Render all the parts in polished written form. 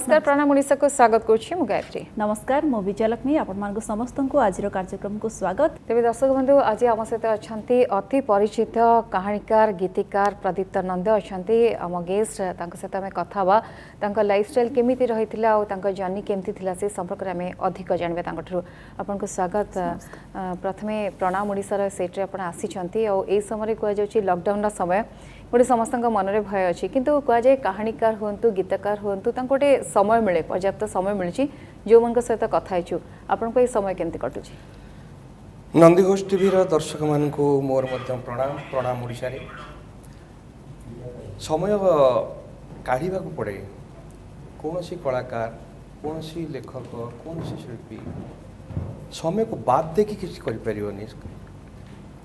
नमस्कार प्रणाम उड़ीसा को स्वागत करुछि मु गायत्री। नमस्कार मु विजयलक्ष्मी आपण मानक समस्त को आज कार्यक्रम को स्वागत। तेज दर्शक बंधु आज आम सहित अच्छा अति परिचित कहानीकार गीतिकार प्रदीप्त नंद अच्छा आम गेस्ट सहित आम कथा लाइफस्टाइल केमी रही जर्नी केमती से संपर्क में आम अधिक जानवे आपन को स्वागत। प्रथमे प्रणाम उड़ीसार सेट्रे आप आसी समय कहुच्छी लॉकडाउन समय गोटे समस्त मन में भय अच्छी किंतु कहुए कहानीकार हूँ गीतकार हूँ गोटे समय मिले पर्याप्त समय मिली जो मन सहित कथा आपण को समय केमती कटुची। नंदीघोष टीवी दर्शक मान मोर प्रणाम प्रणाम ओडिशा रे समय काढ़ा पड़े कौन सी कलाकार कौन सी लेखक कौन सी शिल्पी समय को बाद देखी किसी करें।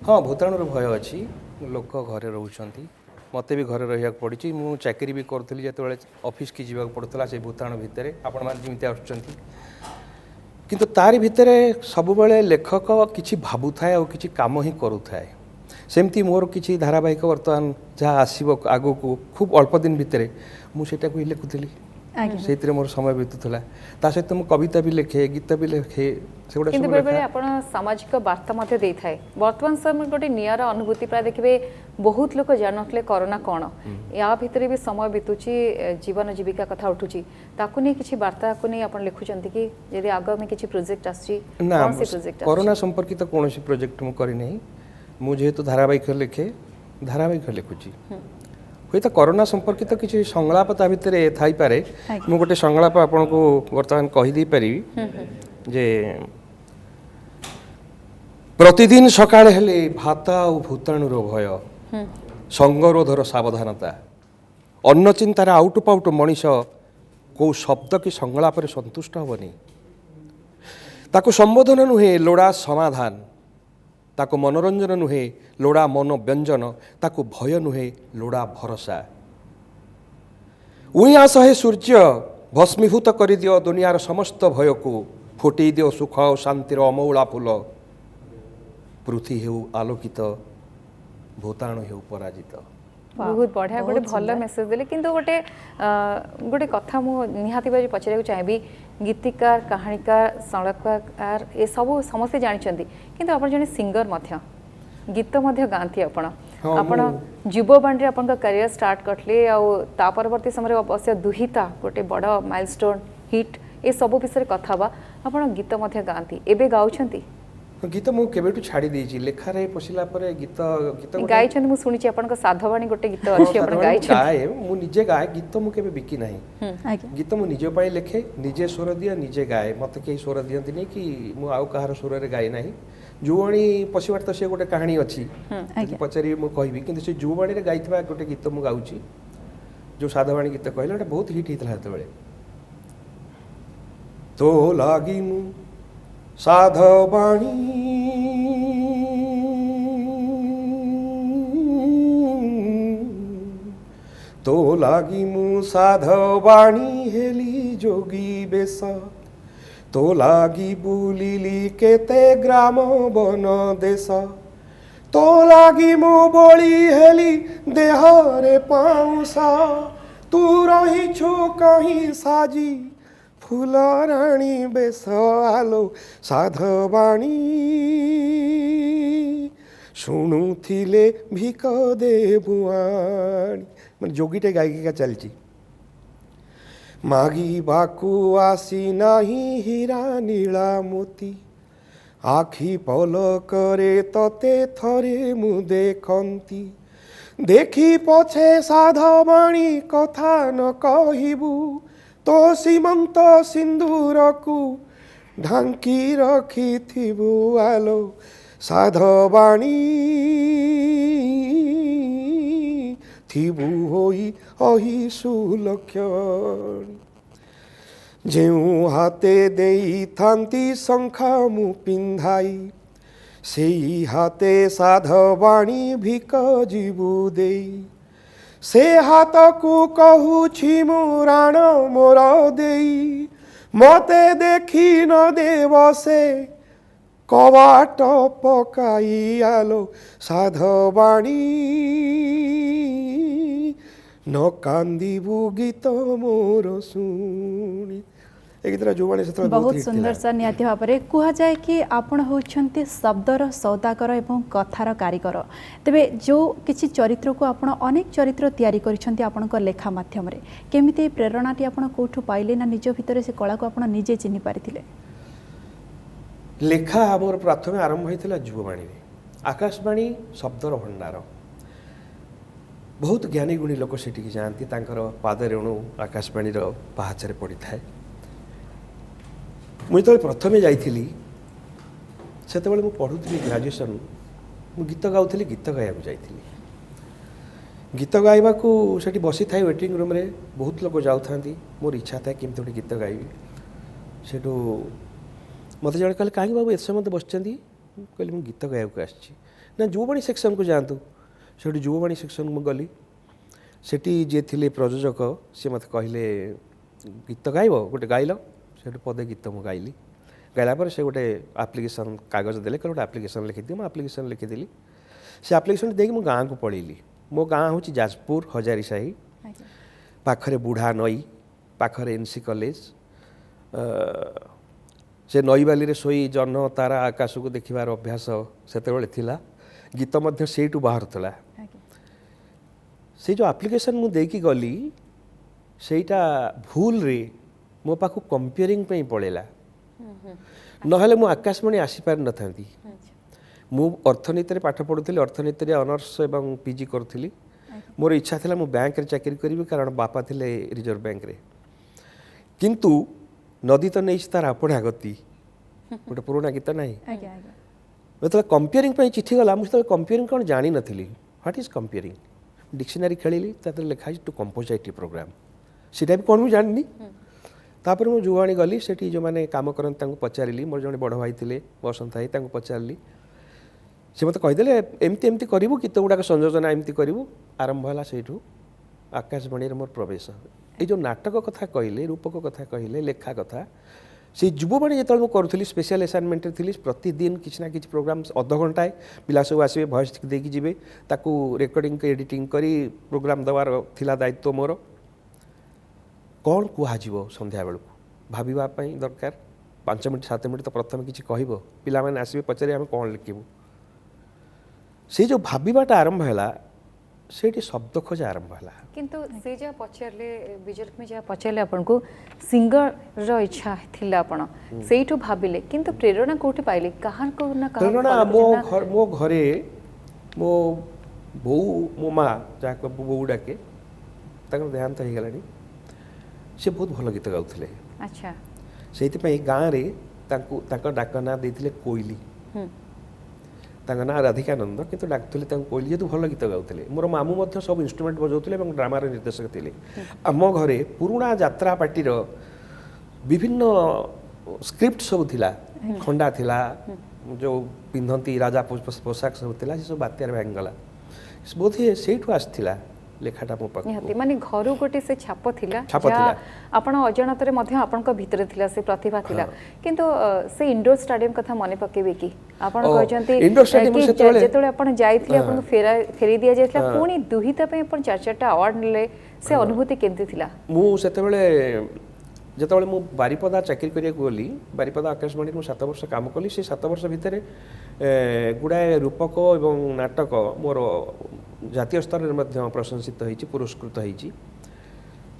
हाँ भूताणुर भय अच्छी लोक घरे रोचंती मते भी घरे रहा पड़ी मु चाकरी भी करूँ जो ऑफिस की जीवा पड़ता से भूताणु भितर आपण मैंने आसुँच किंतु तारी भितर सब बेले लेखक किसी भावु थाए और किसी काम ही करुए सेमती मोर किसी धारावाहिक बर्तमान जहाँ आसो आग को खूब अल्प दिन भितर मुझे ही लिखुली से मोर समय बीतुला ता सहित मु कविता भी लिखे गीत भी लिखे सामाजिक वार्ता दे थाए वर्तमान समय गोटे नियर अनुभूति प्राय देखिए बहुत लोग जानते कोरोना कौन या भितर भी समय बीतुची जीवन जीविका कथा उठुची ताकू नहीं किसी वार्ता को नहीं आपण लिखुचंती कि यदि आगामी किसी प्रोजेक्ट आसी ना कोरोना संपर्कित कौन प्रोजेक्ट मु करी नहीं मु जेहेतु धारावाहिक लिखे धारावाहिक लिखुची हुए तो कोरोना संपर्कित तो किसी संलाप ता भितर थाई पारे मु गोटे संलाप आपन को वर्तमान कहि पारि जे प्रतिदिन सकाळ हेले भाता और भूताणुर भय संगरोधर सावधानता अन्न चिंतार आउट पाउट मनीष को शब्द कि संलाप संतुष्ट हेनी ताको संबोधन नुहे लोड़ा समाधान ताको मनोरंजन नुहे लोड़ा मन व्यंजन ताको भय नुहे लोड़ा भरोसा उइया सहे सूर्य भस्मीभूत कर दियो दुनियार समस्त भय को फुटई दियो सुख और शांतिर अमौला फूल पृथ्वी हेउ आलोकित भूताणु हेउ पराजित। बहुत बढ़िया गोटे भल मेसेज देले किंतु गोटे गोटे कथा मु निहाती बाजी पचारे चाहिए गीतिकार कहानीकार संलापकार ये सब समस्ते जानते किंतु आप जने सिंगर मध्य गीत मध्य गाती आपण युववाणी आपण करियर स्टार्ट करले आ परवर्ती समय अवश्य दुहिता गोटे बड़ माइलस्टोन हिट ये सब विषय कथा बा आपण गीत मध्य गाती एबे गाउछंती गीत मु केबेटू छाड़ी देछि लेखा रे पसिला परे गीत गीत गाय छन मु सुनिछि आपन साधवाणी गोटे गीत अछि आपन गाय छन गाय मु निजे गाय गीत मु केबे बिकी नाही गीत मु निजे पाई लेखे निजे स्वर दिया निजे गाय मते के स्वर दियंती नहीं कि मु आउ कहार स्वर रे गाय नाही जुवाणी पसिवार तो से गोटे कहानी अछि पचारी मु कहबी किंतु से जुवाणी रे गाइथबा गोटे गीत मु गाउछि जो साधवाणी गीत कहले ओटा बहुत हिट हितला हते बेले तो लागी मु साधवाणी तो लागी मु साधवाणी हेली जोगी बेस तो लागी बुलिली केते ग्राम वन देश तो लागी मु बोली हेली देहरे पाउसा तू रही छु कहीं साजी फूल राणी बेस आलो साधवाणी शुणुथिले भिक देबुआणी मैं जोगीटे गायिका चलची मागी बाकू आसी नाही हीरा नीला मोती आखि पलकरे तते थरे मु देखंती देखी पछे साधवाणी कथा न कहिबू तो सीमंत सिंदूर को ढांकी रखी थिबु आलो साधवाणी थिबु होई अहि सुलक्षण जेउ हाथे देई थांती शंखा मु पिंधाई सेई हाथे साधवाणी भिक जीवु देई से हाथ को कहूछि मुराण मोर देई मते देखी न देव से कवाट पकाई आलो साधवाणी न कांदीबू गीत मोर शुणी ए गीतरा जुवाणी से बहुत सुंदर सर निहाती भाव में कह जाए कि आपण होउछंती शब्दर सौदागर एवं कथार कारीगर तेबे जो किछि चरित्र को आपण अनेक चरित्र तैयारी करिसंती आपणक लेखा माध्यम रे केमिति प्रेरणाटी आपण कोठु पाइले ना निज भितर से कला को आपण निजे चिन्हि पारिथिले लेखा आमर प्रथम आरंभ होता जुववाणी आकाशवाणी शब्दर भंडार बहुत ज्ञानी गुणी लोक सेठी जाती पाद रेणु आकाशवाणी पाहाचरे पड़ी थाए मुझे प्रथम जाइली से पढ़ुली ग्रेजुएशन मु गीत गाउली गीत गाया जाइली गीत गाइबा से बसी था वेटिंग रूम रे बहुत लोग जाऊँ मोर इच्छा था कि गोटे गीत गाइबी सेठू मत जड़े कहले कहीं बाबू एत समय बस कहली मुझे गीत गाया ना जुववाणी सेक्शन को जातु से जुववाणी सेक्शन में गली सेठी जे थिले प्रयोजक सी मत कहले गीत गाइब गोटे गाइल से पदे गीत मुझे गाइली गाइला पर से गोटे आप्लिकेसन कागज देले गोटे आप्लिकेसन लिखिदी मैं आप्लिकेसन लिखिदी से आप्लिकेसन देकी मो गाँव को पलैली मो गाँ हूँ जाजपुर हजारी साही पाखरे बुढ़ा नई पाखरे एनसी कॉलेज से नई बाली शोई जह्न तारा आकाश को देखिबार अभ्यास से गीत मध्य सेठू बाहर थला से जो एप्लिकेशन मु देकी गली सेटा भूल रे मो पाखु कंपेयरिंग पे पड़ेला नहले मु आकाशवाणी आसी पार न थांती मु अर्थनीति रे पाठ पढुथली अर्थनीति रे ऑनर्स एवं पीजी करथली मोर इच्छा थिला मु बैंक रे चाकरी करबी कारण बापा थिले रिजर्व बैंक रे किंतु नदी तो नहीं तार आपणा गति गोटे पुराना गीत नहीं मतलब कंपेयरिंग पे चिठी गला मुझे कंपेयरिंग कौन जानी नथली व्हाट इज कंपेयरिंग डिक्शनरी खेलिली ताते लिखा टू कंपोजिटिव प्रोग्राम सीटा भी कौन जानी तापर मु जुवाणी गली सेठी जो माने काम करन तांको पचारिली मोर जने बड़ भाई थिले बसंत भाई तांको पचारली से मते कहिदेले एमती एमती करिवु गीत गुडाक संयोजन एमती करिवु आरंभ होला सेठू आकाशवाणी रे मोर प्रवेश ए जो नाटक कथा कहले रूपक कथा कहले लेखा कथा से जुववाणी जो करूली स्पेशल असाइनमेंट थी प्रतिदिन किसी ना कि प्रोग्राम अध घंटाए पिला सब आसवे भॉइस देकी जीवे ताकू रेकर्डिंग एडिटिंग करी प्रोग्राम देवार थिला दायित्व मोर कौन कहजिवो संध्या बेलू भाविबा पई दरकार 5 मिनट 7 मिनट तो प्रथम किसी कहबो पिला माने आसवे पचारे आम कौन लिखिबू से जो भाविबाटा आरंभ हैला सेठी शब्द खोज आरंभ हैला किंतु से जा पचारले विजयलक्ष्मी जा पचारले आपन को सिंगर रो इच्छा थिला आपन सेठू भाबिले किंतु प्रेरणा कोठी पाइले कहां को ना कहां प्रेरणा मो घरे मो बो मो माँ जाको बो डाके तकर देहांत हो गलानी से बहुत भल गीत गाउथिले अच्छा सेति पई गाँ रे तांको तांको डाक ना देथिले कोइली तांका ना राधिकानंद किंतु डाकुले कोइली जेतु भल गीत गाउथिले मोर मामू मध्य सब इंस्ट्रुमेंट बजाउथिले एवं ड्रामा रे निर्देशक थिले आम घरे पुराना यात्रा पार्टी रो विभिन्न स्क्रिप्ट सब थिला खंडा थिला जो पिंधंती राजा पोशाक सब थिला से सब बात्यार भांगला बहुत ही सेठु आस्थिला लेखाटा मो पाख निहाती माने घरु गोटे से छाप थिला आपण अजनत रे मध्य आपण को भीतर थिला से प्रतिभा थिला किंतु से इंडोर स्टेडियम कथा मने पकेबे की आपण कहजंती इंडोर स्टेडियम से जेतोले आपण जाइथिले आपण फेरी दिया जाइथिला पुनी दुहिता पे आपण 4-4टा अवार्ड ले से अनुभूति केमती थिला मु सेतेबेले जेतेबेले मु बारिपदा चाकरी करिया गली बारिपदा आकाशवाणी मु 7 वर्ष काम कली से 7 वर्ष भितर गुडाए रूपक एवं नाटक मोर जातीय स्तर में प्रशंसित होती पुरस्कृत होती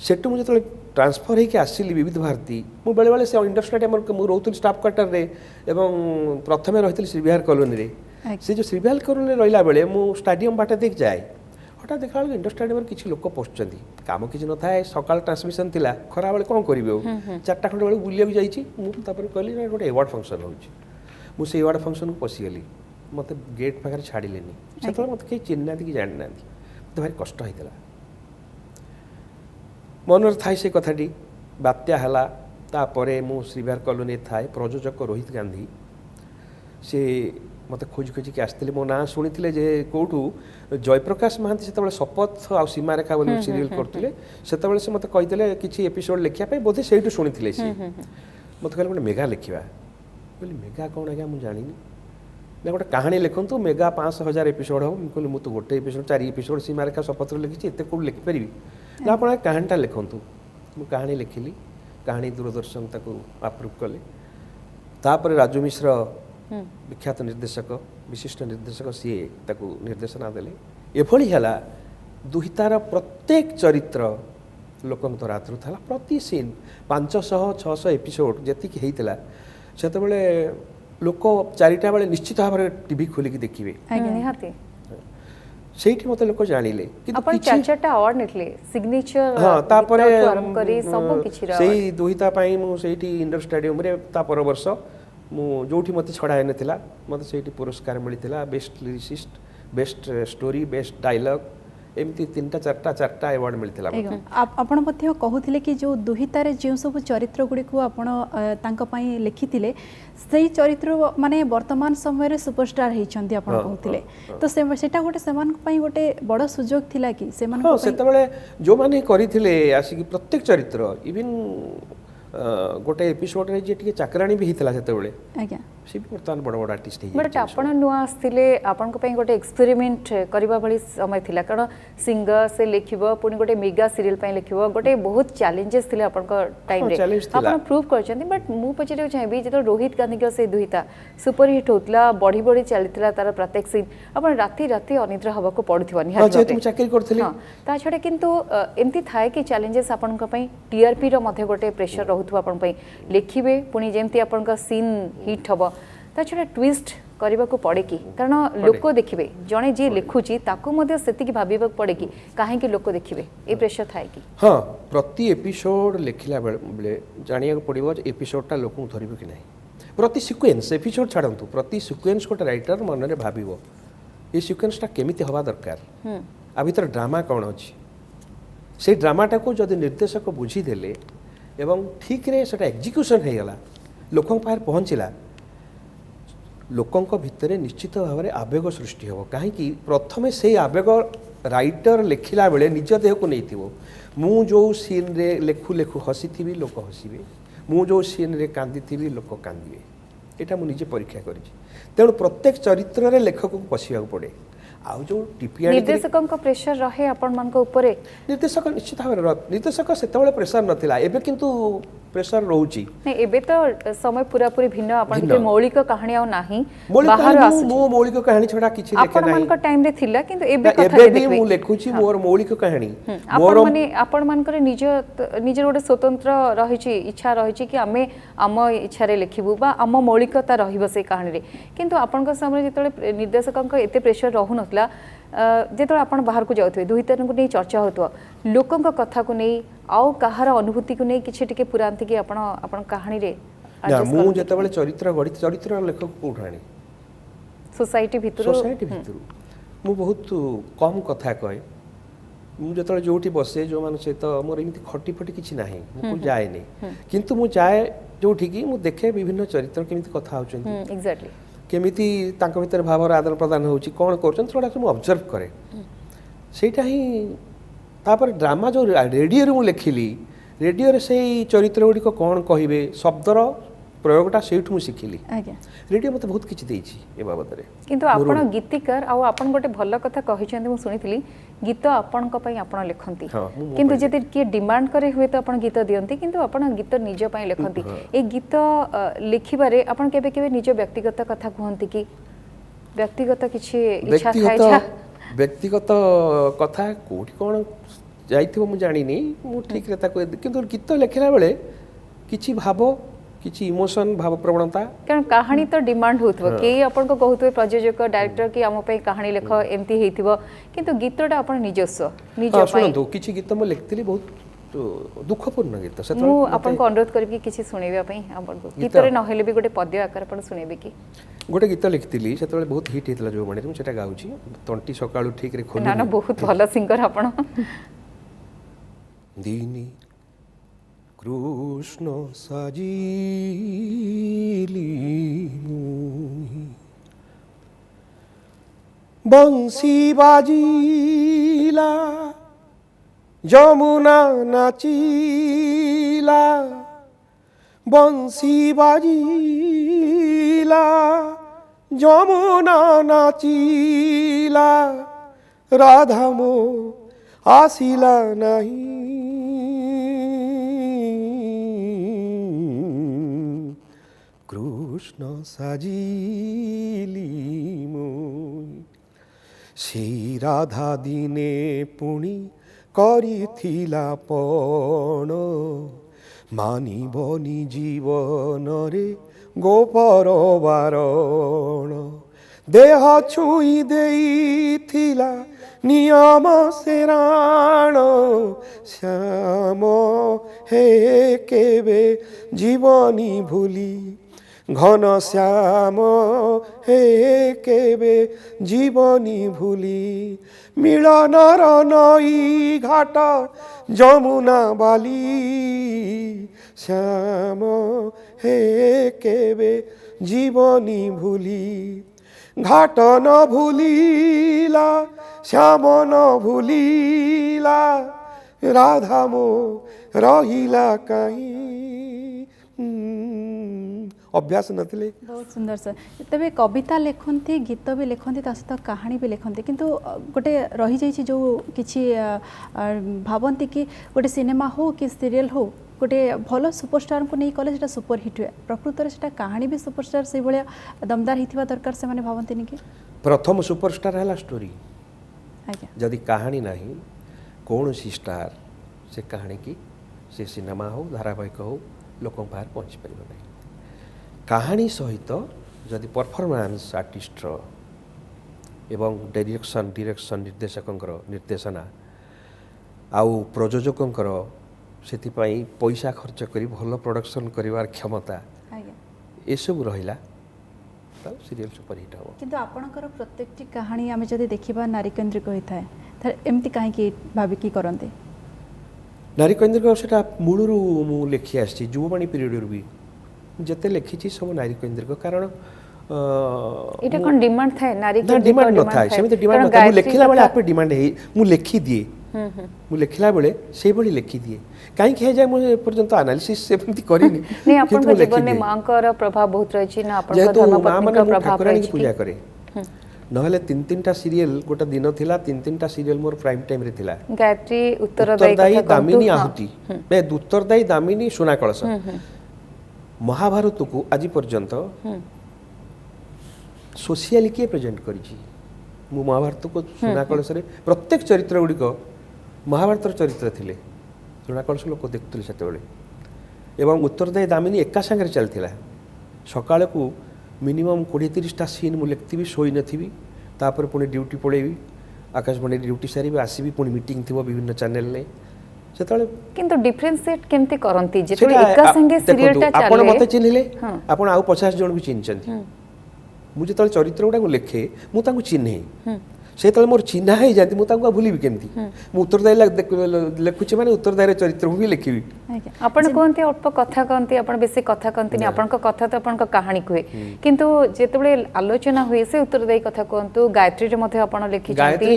सेठू मुझे ट्रांसफर होकर आसली विविध भारती मु बेले बेले से इंडोर स्टेडियम मुझे रोथुली स्टाफ क्वार्टर रे एवं प्रथम रही श्रीविहार कॉलोनी रे से जो श्रीविहार कॉलोनी रहा बेले मु स्टाडियम बाटे देख जाए हठात देखा बेलू इंडोर स्टेडियम किसी लोक पशुंट कम किसी न था सकाल ट्रांसमिशन थी खरा बेले कौन करेंगे 4टा खंड बेलू बुलिया जाइए कहली गोटे अवार्ड फंक्शन होसे अवार्ड फंक्शन को पशिगली मत गेट पाखे छाड़े से मत कहीं चिन्ह कि जानी ना मत भारी कष्ट होता मन थाए से कथाटी बात्या है तापर मु श्रीविहार कॉलोनी थाए प्रयोजक रोहित गांधी से मत खोज खोजिकी आसते मो ना शुणी जे कौटू जयप्रकाश महांती से शपथ आ सीमारेखा बोली सीरियल करते से मत कहीदे किसी एपिसोड लिखापी बोधे से शुणी सी मत कहले गोटे मेगा लिखा बोली मेगा कौन आज्ञा मुझे जानी ना गोटे कहानी लिखु मेगा 5,000 एपिसोड हम कहली मुझे गोटे एपिसोड 4 एपिसोड सीमारेखा शपथ लिखी एत कौट लिखिपारि ना आप कहानीटा लिखु मुझे कहानी लिखिली कहानी दूरदर्शन ताको अप्रूव कले तापर राजू मिश्र विख्यात निर्देशक विशिष्ट निर्देशक सी ताको निर्देशना देले एभली है दुहितार प्रत्येक चरित्र लोक आतुर था प्रति सीन 500-600 एपिसोड जी होता से लोक चारिटा बेले निश्चित भाव में टीवी खोलिक देखिए निहाती सेठी मते लोक जानिले अपन चारटा अवार्ड निकले सिग्नेचर हां तापरे आरंभ करी सब किछि रा सेही दुहिता पई मु सेठी इंडोर स्टेडियम रे ता पर वर्ष मु जोठी मते छडा हेने थिला मते सेठी पुरस्कार मिलिथिला best lyricist best story best dialogue एमती 3टा 4टा अवार्ड मिलथिला आपण मध्ये कहूथिले कि जो दुहितारे जे सब चरित्र गुडी को आपण तांका पई लिखिथिले सेही चरित्र माने वर्तमान समय रे सुपरस्टार हेचंती आपण कहूथिले तो सेटा गोटे समान पई गोटे बड़ सुजोग थिला कि सेमान को सेते बेले जो माने करिथिले आसी कि प्रत्येक चरित्र इवन गोटे एपिसोड रे जे टिके चाकराणी भी हितला सेते बेले आज्ञा से भी वर्तमान बड़ बड़ आर्टिस्ट हे बट आपण नुआ आस्तिले आपण को पई गोटे एक्सपेरिमेंट करबा भली समय थिला कारण सिंगर से लिखिबो पुनी गोटे मेगा सीरियल पई लिखिबो गोटे बहुत चैलेंजेस थिले आपण को टाइम रे आपण प्रूव करछन्ती बट मु पछरे चाहबी जे तो रोहित गांधी के से दुहिता सुपर हिट होतला बड़ी बड़ी चलितला तार प्रत्येक सीन आपण राती राती अनिद्रा हवा को पडुथिबो निहा जे तुम चाकरी करथिले ता छडे किंतु एमती थाए कि चैलेंजेस आपण को पई टीआरपी रो मध्ये गोटे प्रेशर रहउथु आपण पई लिखिबे पुनी जेमती आपण का सीन हिट हबो ता छडा ट्विस्ट करबा को पड़े कि कारण लोक देखिबे जणे जे लिखुची ताको मध्ये सेति कि भाबीबा पड़े कि काहे कि लोक देखिबे ए प्रेशर थाए कि हां प्रति एपिसोड लिखिला बेले जानिया को पड़िबो एपिसोडटा लोक धरिबो कि नाही प्रति सीक्वेंस एपिसोड छाडंतु प्रति सीक्वेंस को राइटर मन रे भाबीबो ए सीक्वेंसटा केमिति हवा दरकार आ भीतर ड्रामा कोन अछि से ड्रामाटा को जदि निर्देशक बुझी देले एवं ठीक रे सेटा एग्जीक्यूशन हे गला लोकन पार पहुंचिला लोकंक भितर निश्चित भाव में आवेग सृष्टि हो कहीं प्रथमे से आवेग राइटर लिखिला बेले निज देह को नहीं थो मु जो सीन रे लेखु लेखु हसी थी लोक हसबे मु जो सीन रे कांदी थी लोक कांदे यहाँ मुझे निजे परीक्षा करी तेणु प्रत्येक चरित्र रे लेखक को पशिया पड़े आउ जो टिपिया निर्देशकों का प्रेशर रहे आपण मान को ऊपर निर्देशक निश्चित भाव निर्देशक सेतबेले प्रेशर नथिला एबे किंतु प्रेशर रहउची नहीं एबे तो समय पूरा पूरी भिन्न आपण के मौलिक कहानी आ नाही बाहर आसु मो मौलिक कहानी छडा किछि लेखे नाही आपण मान का टाइम रे थिला किंतु एबे कथा एबे भी मु लेखुची मोर मौलिक कहानी मोर माने आपण मान करे निज निज गोटे स्वतंत्र रहिछि इच्छा रहिछि कि आमे आम इच्छा रे लिखिबु बा आम मौलिकता रहिबो से कहानी रे किंतु आपण का समय जेतले निर्देशकों का एते प्रेशर रहु नथला जेतले आपण बाहर को जाउथबे दुहितन को नै चर्चा होतो लोकों का कथा को नै आउ कहार अनुभूति को नै किछि टिके पुरांति कि आपण आपण कहानी रे ना मु जेतबेले चरित्र गढ़ी चरित्र लेखक कोठाणी सोसाइटी भितरु मु बहुत कम कथा कहे मु जेतबेले जोठी बसे जो मान सहित मोर एमिति खटी फटी किछि नाही मु जाए नै किंतु मु जाए जोठी की मु देखे विभिन्न चरित्र केमिति कथा होचंती एग्जैक्टली केमिति तांको भीतर भावर आदान प्रदान होची कोन करछन थोड़ा मु ऑब्जर्व करे सेटा ही तापर ड्रामा जो रेडियो रे मु लिखिली रेडियो रे सेही चरित्र गुडी को कोन कहिबे शब्दर प्रयोगटा सेठु मु सिखिली आज्ञा रेडियो मते बहुत किछि देछि ए बाबत रे किंतु आपण गीतिकार आ आपण गोटे भल कथा कहिछन्ती मु सुनिथिली गीत आपण को पई आपण लिखंती किंतु जदि के डिमांड करे हुए तो आपण गीत दियंती किंतु आपण गीत निज पई लिखंती ए गीत लिखिबारे आपण केबे केबे निज व्यक्तिगत कथा कहंती कि व्यक्तिगत किछि इच्छा थाय छा व्यक्तिगत कथा कोठी कोन जाइथिबो मु जानि नै मु ठीक रे ताको किंतु गीत लिखिला बेले किछि भाव किछि इमोशन भाव प्रवणता कारण कहानी तो डिमांड होतबो के आपण को कहउतबे प्रयोजक डायरेक्टर कि हम पे कहानी लेख एमती हेतिबो किंतु गीतटा आपण निजस्व निज पई सुनंतु किछि गीत म लिखतिली बहुत दुखपूर्ण गीत सेत मु आपण को अनुरोध करबी किछि सुनेबा पई आपण को गीत रे न हेले भी गोटे पद्य आकार आपण सुनेबे कि गोटे गीत लिखतिली सेतबेले बहुत हिट हेतला जो माने सेटा गाउची तंटी सकाळू ठीक रे खोली ना ना बहुत भलो सिंगर आपण दीनी कृष्ण साजिली बंसी बाजीला जमुना नाचीला बंसी बाजीला যমুনা নাচিলা রাধা মো আসিলা নাহি কৃষ্ণ সাজিলি মুই সেই রাধা দিনে পুଣି କରିଥିଲା ପଣ ମାନିବନି ଜୀବନରେ ଗୋପର ବାରଣ ଦେହ ଛୁଇଁ ଦେଇଥିଲା ନିୟମ ସେରାଣ ଶ୍ୟାମ ହେ କେବେ ଜୀବନି ଭୁଲି ঘন শ্যাম হে কেবে জীবনী ভুলি মিলনর নই ঘাট যমুনা বালি শ্যাম হে কেবে জীবনী ভুলি ঘাট ন ভুলিলা শ্যাম ন ভুলিলা রাধা মো রহিলা কাহি अभ्यास नथिले बहुत सुंदर सर तेबे कविता लिखती गीत भी लिखती सहित कहानी भी लिखती किंतु गोटे रही जाइए जो किछि भावती कि गोटे सिनेमा हो कि सीरियल हो गोटे भल सुपरस्टार को नहीं कले सुपर हिट हुए प्रकृत में से कहानी भी सुपरस्टार से भाया दमदार होता दरकार से माने भावती कि प्रथम सुपरस्टार है स्टोरी आज्ञा जदि कहानी नहीं कौन सी स्टार से कहानी की से सिनेमा हो धारावाहिक हो लोक बाहर पहुँची पार नहीं कहानी सहित जदि परफॉर्मेंस आर्टिस्टर एवं डायरेक्शन निर्देशकंकर निर्देशना आउ प्रयोजकंकर सेतिपाई पैसा खर्च करी भल प्रोडक्शन करिवार क्षमता ये सब रहिला तो सीरियल सुपर हिट हो किंतु आपणकर प्रत्येकटी कहानी आमे जदि देखिबा नारी केंद्रिक होइथाय त एम्ति काहे की भाबिकी करंते नारी केंद्रिक सेटा मूलरू मु लेखि आछि जुववाणी पीरियड भी जते लिखी सब नारी केंद्रिक कारण इटा कोन डिमांड थाए नारी केंद्रिक डिमांड न थाए सेमे डिमांड न थाए मु लेखिला बेले आपे डिमांड हे मु लेखि दिए मु लेखिला बेले सेही बडी लेखि दिए काई के जाय मु पर्यंत एनालिसिस सेमति करिनी नै अपन को जीवन में मांकर प्रभाव बहुत रही छी ना अपन को धर्म पत्नी का प्रभाव रही छी पूजा करे नहले तीन तीनटा सीरियल गोटा दिन थिला तीन तीनटा सीरियल मोर प्राइम टाइम रे थिला गायत्री उत्तरदायी दामिनी आहुति बे उत्तरदायी दामिनी सुना कळस महाभारत को आज पर्यंत सोशियाली किए प्रेजेंट करी मु महाभारत को सुना कलश प्रत्येक चरित्र गुड़िक महाभारत चरित्र थिले सुना कलश लोक देखुले सेतेबेले एवं उत्तरदायी दामिनी एका संगे चलथिला सकाळ को मिनिमम 20-30टा सीन मु लिखथिबी सोई नथिबी तापर पुणी ड्यूटी पळेबी आकाशवाणी ड्यूटी सारी आसीबी पुणी मीटिंग थिबो विभिन्न चैनल ने सेतले किंतु डिफरेंशिएट केमती करंती जेतले एका संगे सीरियलटा चले आपण मते चिन्हले आपण आउ 50 जण भी चिन्हचंती मु जेतले चरित्र गुडा को लिखे मु तांको चिन्हे सेतले मोर चिन्हा हे जानती मु तांको भूलिबी केमती मु उत्तरदायी लिखुची माने उत्तरदायी चरित्र भी लिखिबी आपण कोनती अल्प कथा कोनती आपण बेसी कथा कोनती नि आपण को कथा तो आपण को कहानी कोए किंतु जेतबे आलोचना हुए से उत्तरदायी कथा कोनतु गायत्री रे मध्ये आपण लिखि गायत्री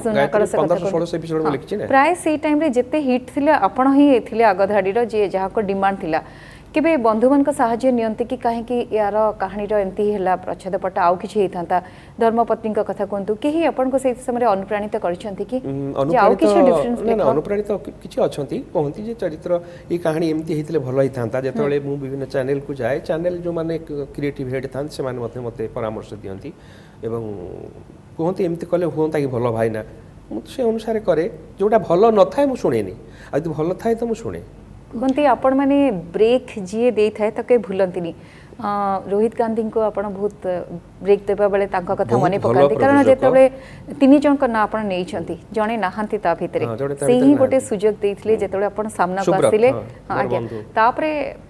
सुना कलस 15-16 एपिसोड में लिखि ने प्राय सेही टाइम रे जेते हिट थिले आपण ही थिले आगधाडी रो जे जहा को डिमांड थिला केबे बंधु मन का सहाय्य नियंती कि काहे कि यार कहानी रो एंती हैला प्रच्छद पट आउ किछि हेथांता धर्मपत्नी का कथा कोनतु केही आपण को सेही समय अनुप्राणित करछंती कि जे आउ किछि डिफरेंस ना अनुप्राणित किछि अछंती कहंती जे चरित्र ई कहानी एमती हेतिले भलो हेथांता जेतबेले मु विभिन्न चैनल को जाए चैनल जो माने क्रिएटिव हेड थान से माने मते परामर्श दियंती एवं कहंती एमती कले होंता कि भलो भाईना मु से अनुसार करे जोटा भलो न थाए मु सुनेनी आ यदि भलो थाए त मु सुने कहते आपण मैंने ब्रेक जी दे थाए तो कहीं भूलती रोहित गांधी को आप बहुत ब्रेक देवा बेले कथा मन पकाती कारण जिते तीन जन ना आप जड़े नहांती ता भितर से ही गोटे सुजोग देते जिते आप सामना को आसिले आज्ञा तापर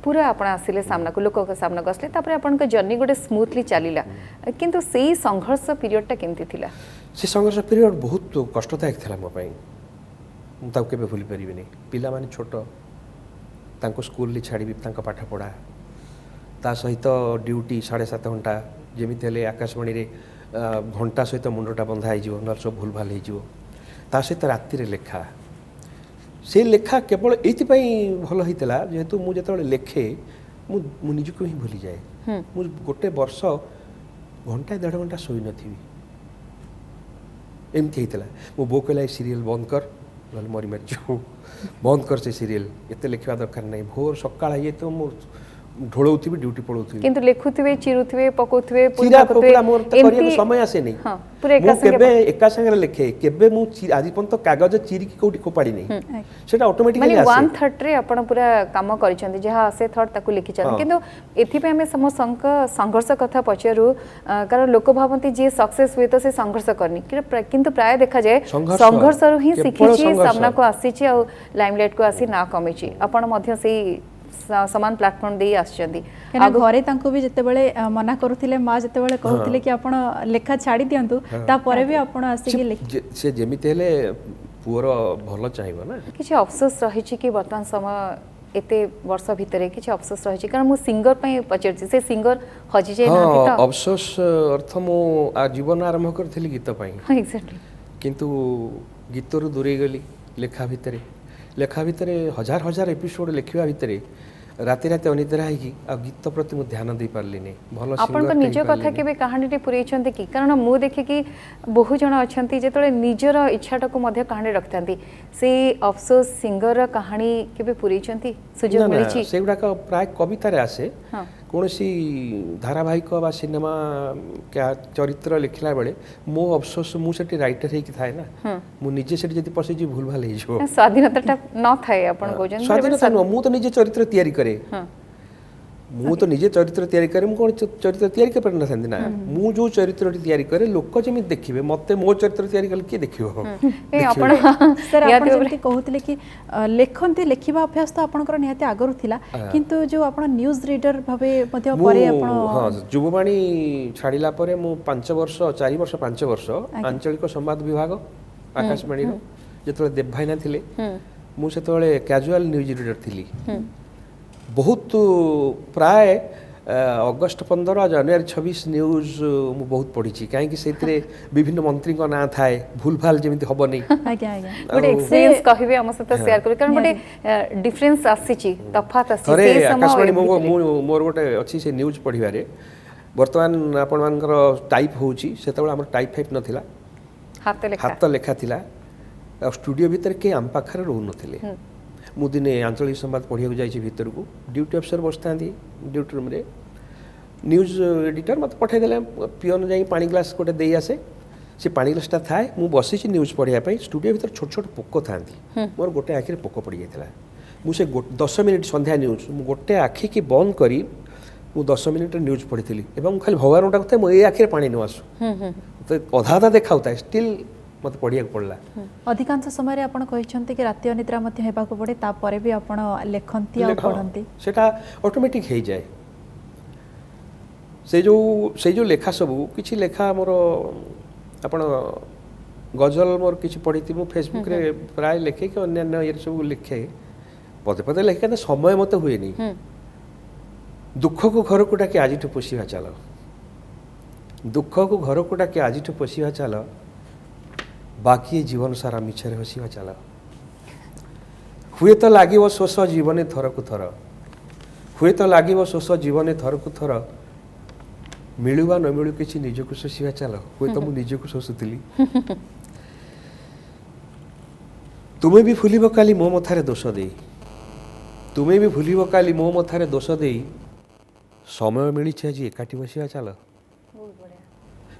पूरा आप आसिले सामना को लोक सामना को आसिले तापर आपन जर्नी गोटे स्मूथली चलला किंतु से संघर्ष पीरियडटा केमती थिला से संघर्ष पीरियड बहुत कष्टदायक थिला मो पई मुझे केबे भूली परिबिनी पिला माने छोट तांको स्कूल छाड़ी पाठ पढ़ा ता सहित ड्यूटी 7.5 घंटा जमीते हेले आकाशवाणी रे घंटा सहित मुंडटा बंधा हो सब भूल भाल हो ता सहित राति रे लेखा से लेखा केवल एति पई भल होइतला जेहेतु मु जेतबेले लेखे मु निजको ही भूली जाए मु गोटे वर्ष घंटा 1.5 घंटा शोई नथिबी एमती होता मो बो कहला सीरियल बंद कर ना मरी मारी जो बंद कर से सीरियल एत लिखा दरकार नहीं भोर सकाळ ये तो मो ढोलौथिबी ड्यूटी पळौथिबी किंतु लेखुथिबे चिरुथिबे पकोथिबे चिरा पकोड़ा मोर तो करिया समय आसे नहीं हां पूरा मु केबे एका संगे लिखे केबे मु आज पण तो कागज चिरी की कोठी खोपाड़ी नहीं सेटा ऑटोमेटिकली माने आसे 1/3 रे आपण पूरा काम करिसंती जहा आसे थर्ड ताकू लिखि छन किंतु एथि पे हमें समस्त संघर्ष कथा पचारू कारण लोक भावंती जे सक्सेस हुए तो से संघर्ष करनी किंतु प्राय देखा जाए संघर्ष रु ही शिखिची सामना को आसीची और लाइमलाइट को आसी ना कमिची आपण मध्य से समान प्लेटफॉर्म दे आछंती केना घरे तांको भी जते बेले मना करूथिले मां जते बेले कहूथिले कि आपण लेखा छाडी दियंतु ता परे भी आपण आसी कि लिख से जेमिते हेले पुअर भलो चाहिबो ना किछि अफसोस रहिछि कि वर्तमान समय एते वर्ष भितरे किछि अफसोस रहिछि कारण मु सिंगर पई पचरछि से सिंगर हजि जे ना हां अफसोस अर्थ मु जीवन आरंभ करथिली गीत पई एग्जैक्टली किंतु गीतरु दूरे गली लेखा भितरे हजार हजार एपिसोड लेखिबा भितरे राति राति अनिद्रा है कि आ गीत प्रति मु ध्यान दे पारली नै भलो सिंगर आपन को निज कथा केबे कहानी टे पुरै छन्ते कि कारण मु देखे कि बहु जण अछंती जेतले निजर इच्छाटा को मध्ये कहानी रखतांती से अफसोस सिंगर कहानी केबे पुरै छन्ती सुजोग मिलिछि सेगुडा का प्राय कविता रे आसे कोनोसी धारावाहिक बा सिनेमा क्या चरित्र लिखला बेले मो अफसोस मु सेठी राइटर हे कि थाए ना मु निजे सेठी जति पसे जी भूल भाल हे जो स्वाधीनता न थाए आपन कोजन स्वाधीनता मु तो निजे चरित्र तयारी करे मु तो निजे चरित्र तयारी करे मु कोन चरित्र तयारी कर परना संदी ना मु जो चरित्र तयारी करे लोक जेमि देखिबे मते मो चरित्र तयारी कल के देखिबो ए आपण सर आपण जेमति कहउतले कि लेखन्ते लेखिबा अभ्यास तो आपनकर निहाते आगरु थिला किंतु जो आपण न्यूज रीडर भाबे मध्ये परे आपण हां जुबवाणी छाडिला परे मु 4 वर्ष 5 वर्ष आंचलिक संवाद विभाग आकाशवाणी रो जेतले देव भाईना थिले मु सेतले कैजुअल न्यूज रीडर थिली बहुत प्राय अगस्त 15 जनवरी 26 न्यूज मु बहुत पढ़ी कहीं से विभिन्न मंत्री का ना थाए भूल भाल जमी हम नहीं आज्ञा आज्ञा गोटे एक्सपीरियंस कहबे हम सहित शेयर कर कारण गोटे डिफरेंस आसीची तफात आसी से समय आकाशवाणी मोर गोटे अच्छी से न्यूज पढ़िबारे वर्तमान आपण मानकर टाइप होउची सेतबेला हमर टाइप फाइप नथिला हाथ लेखा थिला स्टूडियो भीतर के आम पाखरे रहू नथिले मु दिने आंचलिक संवाद पढ़िया जाइए भीतर को ड्यूटी अफसर बसता ड्यूटी रूम रे न्यूज एडिटर मत पठेदेले पिओन जाई पानी ग्लास गोटे दे आसे से पानी ग्लासटा थाए मु बसी न्यूज पढ़िया स्टूडियो भीतर छोट छोट पोक था मोर गोटे आखिरे पोक पड़ जाता मुझे 10 मिनिट संध्या न्यूज मु गोटे आखि की बंद करी मु 10 मिनिट न्यूज पढ़ी खाली भगवान डाकुता मो ये आखिरे पानी न आसू तो अधा अधा देखा स्टिल मत पढ़िया पड़ला अधिकांश समय रे आपण कहिसंते कि राति अनिद्रा मते हेबा को पड़े ता परे भी आपण लेखंती आ पढंती सेटा ऑटोमेटिक हे जाए से जो लेखा सब किछि लेखा मोर आपण गजल मोर किछि पढ़ी मु फेसबुक रे प्राय लेखे कि अन्य ये सब लिखे पदे पदे लेखे ना समय मते हुए नहीं दुख को घर को डाके आज पोषिवा चलो दुख को घर को डाके आज पोषिवा चलो बाकी जीवन सारा मिछरे हसीवा चला हुए तो लागिवो शोष जीवन थर को थर हुए तो लागिवो शोष जीवन थर को थर मिलुवा न मिलु किछि निजको शोषिवा चला हुए तो मु निजको शोषुतिली तुमे भी फुलिबो काली मो मथारे दोष देई तुमे भी फुलिबो काली मो मथारे दोष देई समय मिली छ जी एकाठी बसिवा चला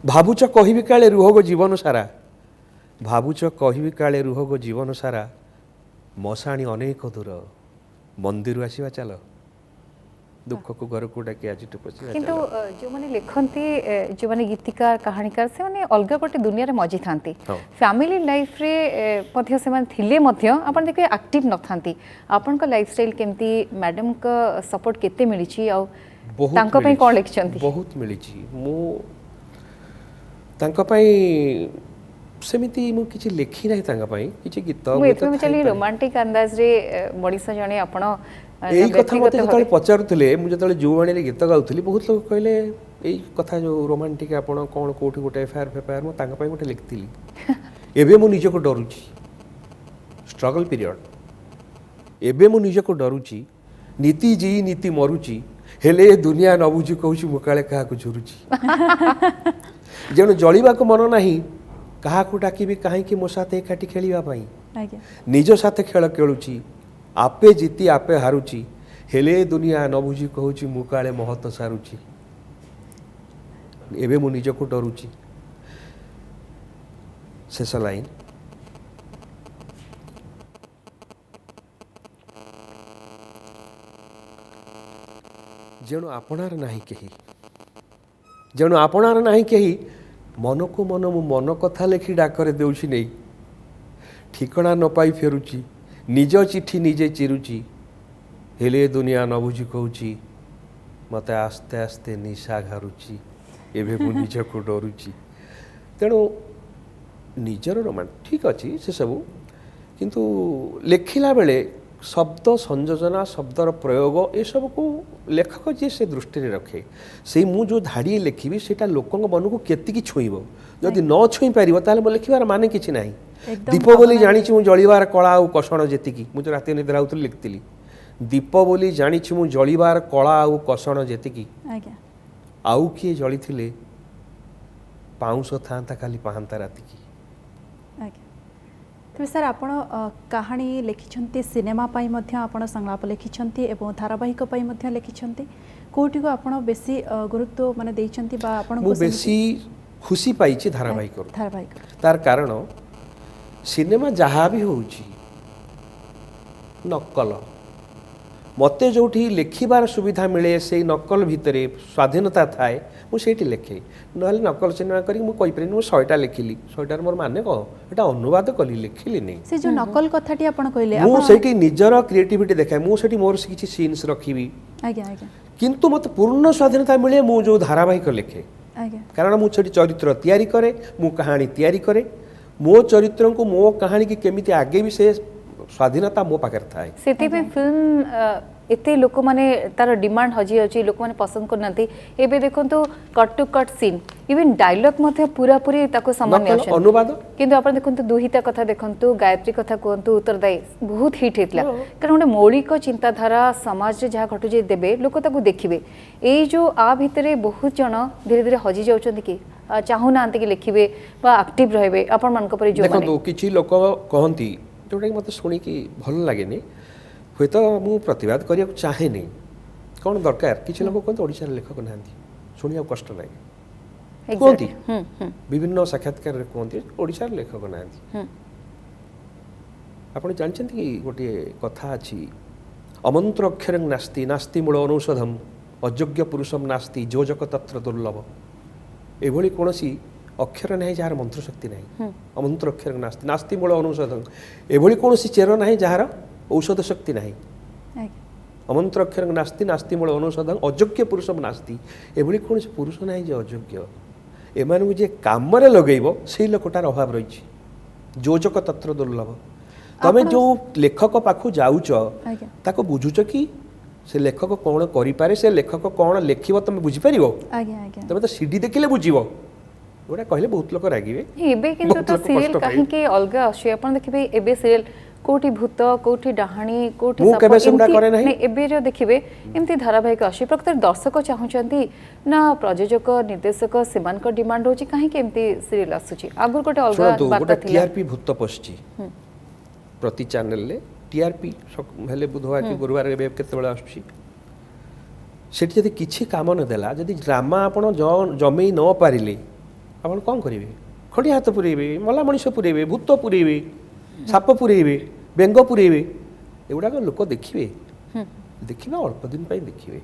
भाबुच कहिबि काले रुहगो जीवन सारा भाबुच कहिबि काले रुहगो जीवन सारा मशाणी अनेक दूर मंदिर आसीवा चलो दुख को घर को डाके आज टपसिवा किंतु जो माने लेखंती जो माने गीतिकार कहानीकार से माने अलग गोटे दुनिया रे मजी थांती फैमिली लाइफ रे मध्ये से माने थिले मध्ये आपण देखै एक्टिव न थांती आपण को लाइफस्टाइल केमती मैडम का सपोर्ट केते मिली छी आ तांको पई कोन लिखचंती बहुत मिली छी मु तांको पई सेमिति मु किछि लेखि नै तांगा पई किछि गीत मु एतमे चली रोमांटिक अंदाज रे मणिसा जणे आपण एई कथा मते जतले पचारुतले मु जतले जुवाणी रे गीत गाउतली बहुत लोग कहले एई कथा जो रोमांटिक आपण कोन कोठी गोटे एफआईआर मु तांगा पई गोटे लिखतिली एबे मु निजको डरुची स्ट्रगल पीरियड एबे मु निजको डरुची नीति जी नीति मरुची हेले ए दुनिया न बुझी कहूँ मुकाले क्या झुरुची जेणु जलिबा को मन नहीं क्या डाकिबी कहीं मो साथ एकाठी खेलवाई आज्ञा निज साथ खेल खेलुची आपे जीति आपे हारुची हेले ए दुनिया न बुझी कहूँ मुकाले महत्व सारुची एबे मु निज को डरुची शेष लाइन जेणु आपणार नाही केही जेणु आपणार नाही केही मन को मन मु मन कथा लेखि डाकरे देउछि नहीं ठिकणा न पाई फेरुची निज चिठी निजे चिरुची हेले दुनिया न बुझी कहूँ मते आस्ते आस्ते निशा घारुची एबे मु निज को डरुची तेणु निजर रोमान ठीक अच्छी से सबू किंतु लेखिला बेले शब्द संयोजना शब्दर प्रयोग ये सब को लेखक जी से दृष्टि रखे से मु जो धाड़ी लिखी से लोक मन को केतिकी छुईब जदि न छुई पार ताले लिखार माने किसी ना दीप बोली जानी जलिबार कला आउ कषण जेतिकी मुझे राति निद्रा होती लिखती दीप बोली जानी मु जलिबार कला आउ कषण जेतिकी आउ किए जली थिले पाउंश था खाली पाहांता राति की तेज सर आपण कहानी लिखिं सिनेमा पाई मध्य आपण संलाप लिखिं एवं धारावाहिक पाई मध्य लिखिं कोटी को आपण बेसी गुरुत्व माने देइछंती बा आपण मु बेसी खुशी पाइछि धारावाहिक तार कारण सिनेमा जहाँ भी होउछि नकल मते जोठी लिखिबार सुविधा मिले से नकल भितरे स्वाधीनता थाए मुझे लिखे ना नकल सिनेमा करी मु कहि परिनी मु 100टा लिखिली 100टार मोर माने कह एटा अनुवाद कली लिखिली नहीं से जो नकल कथाटी आपण कहले मु सेठी निजर क्रिएटिविटी देखाय मु सेठी मोर किछि सीन्स रखिबी आज्ञा आज्ञा किंतु मते पूर्ण स्वाधीनता मिले मु जो धारावाहिक लिखे आज्ञा कारण मु सेठी चरित्र तैयारी करे मु कहानी तैयारी करे मो चरित्र को मो कहानी की केमिति आगे भी से स्वाधीनता मो पाकर थाए सेति पे फिल्म एते लोक माने तार डिमांड हजी अछि लोक माने पसंद करनांती एबे देखंतु cut to cut scene even dialogue मध्ये पूरा पूरी ताको सामान्य अछि अनुवाद किंतु आपण देखंतु दुहिता कथा देखंतु गायत्री कथा कहंतु उत्तरदायी बहुत हिट हेतला कारण ओटे मौलिक चिंताधारा समाज रे जहा घटु जे देबे लोक ताको देखिबे एई जो आ भितरे बहुत जण धीरे धीरे हजी जाउछन कि चाहू नांती कि लिखिबे बा एक्टिव रहबे आपण मान को परि जो देखंतु किछि लोक कहंती जोटा कि मते सुनी कि भल लागेनी हुए तो मु प्रतिवाद करिया चाहे नहीं कौन दरकार किसी लोग कहते ओडिशा लेखक ना शुणा कष्ट लगे कहती विभिन्न साक्षात्कार कहते ओडिशा लेखक ना आप जानते कि गोटे कथा अच्छी अमंत्र अक्षर नास्ति नास्ति मूल अनुषधम अयोग्य पुरुषम नास्ति जोजक तत्र दुर्लभ एभली कौन अक्षर ना जार मंत्र शक्ति ना अमंत्र अक्षर नास्ति नास्ति मूल अनुषधम एभली कौन चेर ना जार औषध शक्ति नहीं अमंत्र अक्षर नास्ति नास्ति मूल अनुषधम अयोग्य पुरुषम नास्ति एभली कौन पुरुष ना जे अयोग्य एमान जे काम लगेब से लोकटार अभाव रही जोजक तत्र दुर्लभ तमें जो लेखक पाखु जाऊच ताको बुझुच कि से लेखक कौन करिपारे से लेखक कौन लेखिब तुम बुझिपार तुम तो सीडी देखिले बुझिब गोटा कहले बहुत लोक रागिबे एबे किंतु तो सीरियल काहे के अलगा अछि आपण देखिबे एबे सीरियल कोठी भूत कोठी डाहाणी कोठी नहीं एबे जो देखिबे एमती धारावाहिक अछि प्रकृत दर्शक चाहुचंती ना प्रयोजक निर्देशक सेमान को डिमांड होची काहे के एमती सीरियल आसुची आगुर कोटे अलगा बात थिला टीआरपी भूत पछची प्रति चैनल ले टीआरपी हेले बुधवार की गुरुवार एबे केते बेला आछी सेठी यदि किछि काम न देला यदि ड्रामा आपण जमे न पारिले आपण कोन करिवे खड़ी हाथ पुरेबे मला मनीष पुरेबे भूत पुरेबे साप पुरेबे बेंग पुरेबे एगुड़ा लोक देखिए देखिए अल्प दिन देखिए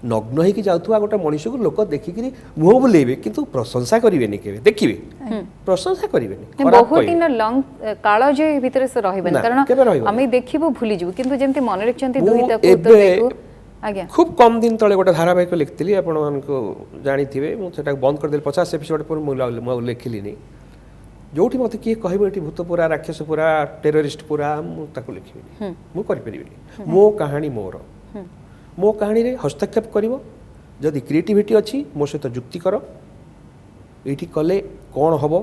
नग्न होगी जाऊा गोटे मनीष को लोक देखिक मुह बुलेबे किंतु प्रशंसा करेंगे केवे देखिए प्रशंसा करेंगे बहुत दिन लंग काल जे भितर से रहबे कारण आमे देखिबो भूली जबो किंतु जेंति मन रखचंती दुहिता को उत्तर देखो आज्ञा खूब कम दिन तले गोटे धारावाहिक लिखिली आपण मानको जानी थिबे मु सेटा बंद कर देल 50 एपिसोड पर मु लिखिली नहीं जोठी मत किए कहबो एटी भूतपुरा राक्षसपुरा टेररिस्ट पुरा मु ताको लिखिबी मु करि परिबेनी मो कहानी मोर मो कहानी रे हस्तक्षेप करिवो जदि क्रिएटिविटी अछि मो सहित जुक्ति करो एठी कले कोन हबो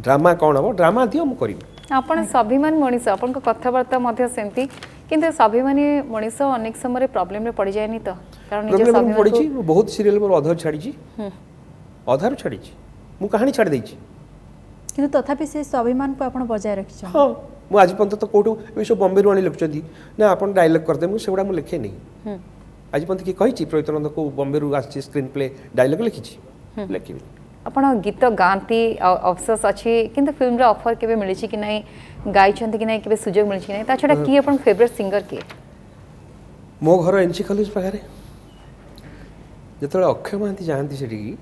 ड्रामा कोन हबो ड्रामा दियो मु करिबी आपण स्वाभिमान मनीष आपण को कथावार्ता मध्य सेंती କିନ୍ତୁ ସ୍ୱାଭିମାନୀ ମଣିଷ ଅନେକ ସମୟରେ ପ୍ରୋବ୍ଲେମରେ ପଡ଼ି ଯାଏନି ତ କାରଣ ନିଜ ପ୍ରୋବ୍ଲେମ ସ୍ୱାଭିମାନକୁ ପଡ଼ିଛି ବହୁତ ସିରିଏଲ ମୋର ଅଧାରୁ ଛାଡ଼ିଛି ଅଧାରୁ ଛାଡ଼ିଛି ମୁଁ କାହାଣୀ ଛାଡ଼ି ଦେଇଛି କିନ୍ତୁ ତଥାପି ସେ ସ୍ୱାଭିମାନକୁ ଆପଣ ବଜାୟ ରଖିଛନ୍ତି। ହଁ ମୁଁ ଆଜି ପର୍ଯ୍ୟନ୍ତ ତ କେଉଁଠୁ ଏ ସବୁ ବମ୍ବେରୁ ଆଣି ଲେଖୁଛନ୍ତି ନା ଆପଣ ଡାଇଲଗ କରିଦେବେ ମୁଁ ସେଗୁଡ଼ା ମୁଁ ଲେଖେନି ଆଜି ପର୍ଯ୍ୟନ୍ତ କିଏ କହିଛି ପ୍ରୈତନନ୍ଦ କେଉଁ ବମ୍ବେରୁ ଆସିଛି ସ୍କ୍ରିନ୍ ପ୍ଲେ ଡାଇଲଗ ଲେଖିଛି ଲେଖିବି ଆପଣ ଗୀତ ଗାଆନ୍ତି ଅଫସୋସ ଅଛି କିନ୍ତୁ ଫିଲ୍ମର ଅଫର କେବେ ମିଳିଛି କି ନାହିଁ ଗାଇଛନ୍ତି କି ନାହିଁ କେବେ ସୁଯୋଗ ମିଳିଛି କି ନାହିଁ ତା ଛଡ଼ା କିଏ ଆପଣଙ୍କ ଫେଭରେଟ୍ ସିଙ୍ଗର କିଏ ମୋ ଘର ଏନ୍ସି କଲେଜ ପାଖରେ ଯେତେବେଳେ ଅକ୍ଷୟ ମହାନ୍ତି ଯାଆନ୍ତି ସେଠିକି